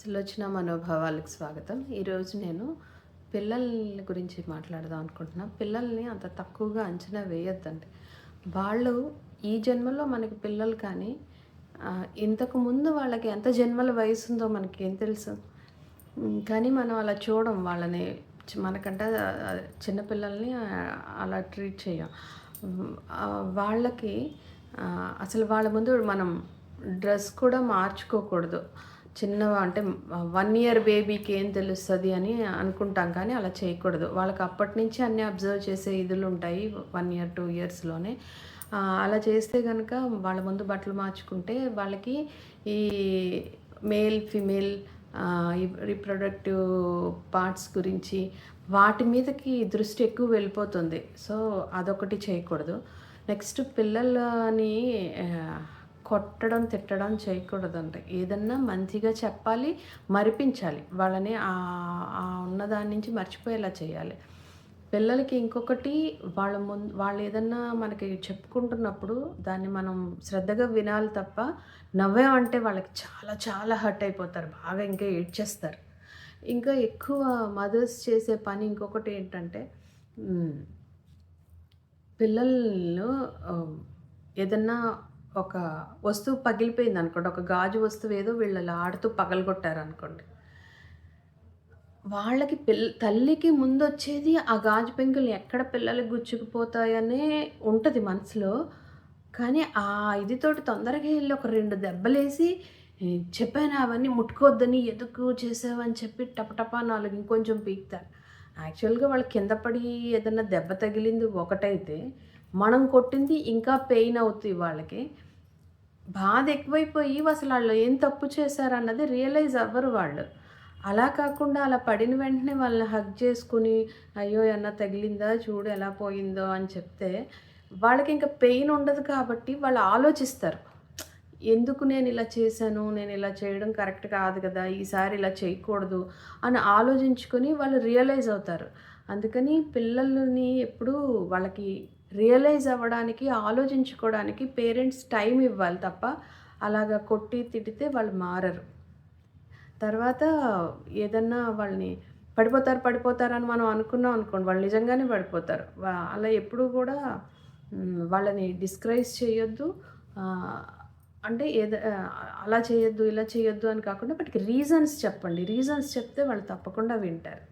సులోచన మనోభావాలకు స్వాగతం. ఈరోజు నేను పిల్లల గురించి మాట్లాడదాం అనుకుంటున్నా. పిల్లల్ని అంత తక్కువగా అంచనా వేయొద్దండి. వాళ్ళు ఈ జన్మలో మనకి పిల్లలు కానీ ఇంతకుముందు వాళ్ళకి ఎంత జన్మల వయసు ఉందో మనకేం తెలుసు. కానీ మనం అలా చూడం వాళ్ళని. మనకంటే చిన్న పిల్లల్ని అలా ట్రీట్ చేయం. వాళ్ళకి అసలు వాళ్ళ ముందు మనం డ్రెస్ కూడా మార్చుకోకూడదు. అంటే 1 ఇయర్ బేబీకి ఏం తెలుస్తది అని అనుకుంటాం, కానీ అలా చేయకూడదు. వాళ్ళకి అప్పటి నుంచి అన్నీ అబ్జర్వ్ చేసే ఇదులుంటాయి 1 ఇయర్, 2 ఇయర్స్‌లోనే. అలా చేస్తే గనక వాళ్ళ ముందు బట్టలు మార్చుకుంటే వాళ్ళకి ఈ మేల్, ఫీమేల్ ఈ రీప్రొడక్టివ్ పార్ట్స్ గురించి వాటి మీదకి దృష్టి ఎక్కువ వెళ్ళిపోతుంది. సో, అదొకటి చేయకూడదు. నెక్స్ట్ పిల్లలని కొట్టడం, తిట్టడం చేయకూడదండి. ఏదన్నా మంచిగా చెప్పాలి, మరిపించాలి. వాళ్ళని ఉన్నదాని నుంచి మర్చిపోయేలా చేయాలి. పిల్లలకి ఇంకొకటి వాళ్ళు ఏదన్నా మనకి చెప్పుకుంటున్నప్పుడు దాన్ని మనం శ్రద్ధగా వినాలి తప్ప, నవ్వామంటే వాళ్ళకి చాలా చాలా హర్ట్ అయిపోతారు. బాగా ఇంకా ఏడ్చేస్తారు. ఇంకా ఎక్కువ మదర్స్ చేసే పని ఇంకొకటి ఏంటంటే, పిల్లలు ఏదన్నా ఒక వస్తువు పగిలిపోయిందనుకోండి, ఒక గాజు వస్తువు ఏదో వీళ్ళు అలా ఆడుతూ పగలగొట్టారనుకోండి, వాళ్ళకి తల్లికి ముందొచ్చేది ఆ గాజు పెంకులు ఎక్కడ పిల్లలకి గుచ్చుకుపోతాయనే ఉంటది మనసులో. కానీ ఆ ఇదితోటి తొందరగా ఎళ్లి ఒక 2 దెబ్బలేసి, చెప్పానా అవన్నీ ముట్టుకోవద్దని, ఎందుకు చేసావని చెప్పి టపటపా 4 ఇంకొంచెం పీకుతారు. యాక్చువల్‌గా వాళ్ళు కింద పడి ఏదన్నా దెబ్బ తగిలింది ఒకటైతే, మనం కొట్టింది ఇంకా పెయిన్ అవుతాయి వాళ్ళకి. బాధ ఎక్కువైపోయి అసలు ఆళ్ళు ఏం తప్పు చేశారన్నది రియలైజ్ అవ్వరు వాళ్ళు. అలా కాకుండా అలా పడిన వెంటనే వాళ్ళని హగ్ చేసుకొని, అయ్యో! ఏమన్నా తగిలిందా చూడు ఎలా పోయిందో అని చెప్తే, వాళ్ళకింక పెయిన్ ఉండదు కాబట్టి వాళ్ళు ఆలోచిస్తారు. ఎందుకు నేను ఇలా చేశాను? నేను ఇలా చేయడం కరెక్ట్ కాదు కదా! ఈసారి ఇలా చేయకూడదు అని ఆలోచించుకొని వాళ్ళు రియలైజ్ అవుతారు. అందుకని పిల్లలని ఎప్పుడూ వాళ్ళకి రియలైజ్ అవ్వడానికి, ఆలోచించుకోవడానికి పేరెంట్స్ టైం ఇవ్వాలి తప్ప, అలాగా కొట్టి, తిడితే వాళ్ళు మారరు. తర్వాత ఏదన్నా వాళ్ళని పడిపోతారని మనం అనుకున్నాం అనుకోండి, వాళ్ళు నిజంగానే పడిపోతారు. అలా ఎప్పుడూ కూడా వాళ్ళని డిస్కరేజ్ చేయొద్దు. అంటే అలా చేయొద్దు, ఇలా చేయొద్దు అని కాకుండా వాటికి రీజన్స్ చెప్పండి. రీజన్స్ చెప్తే వాళ్ళు తప్పకుండా వింటారు.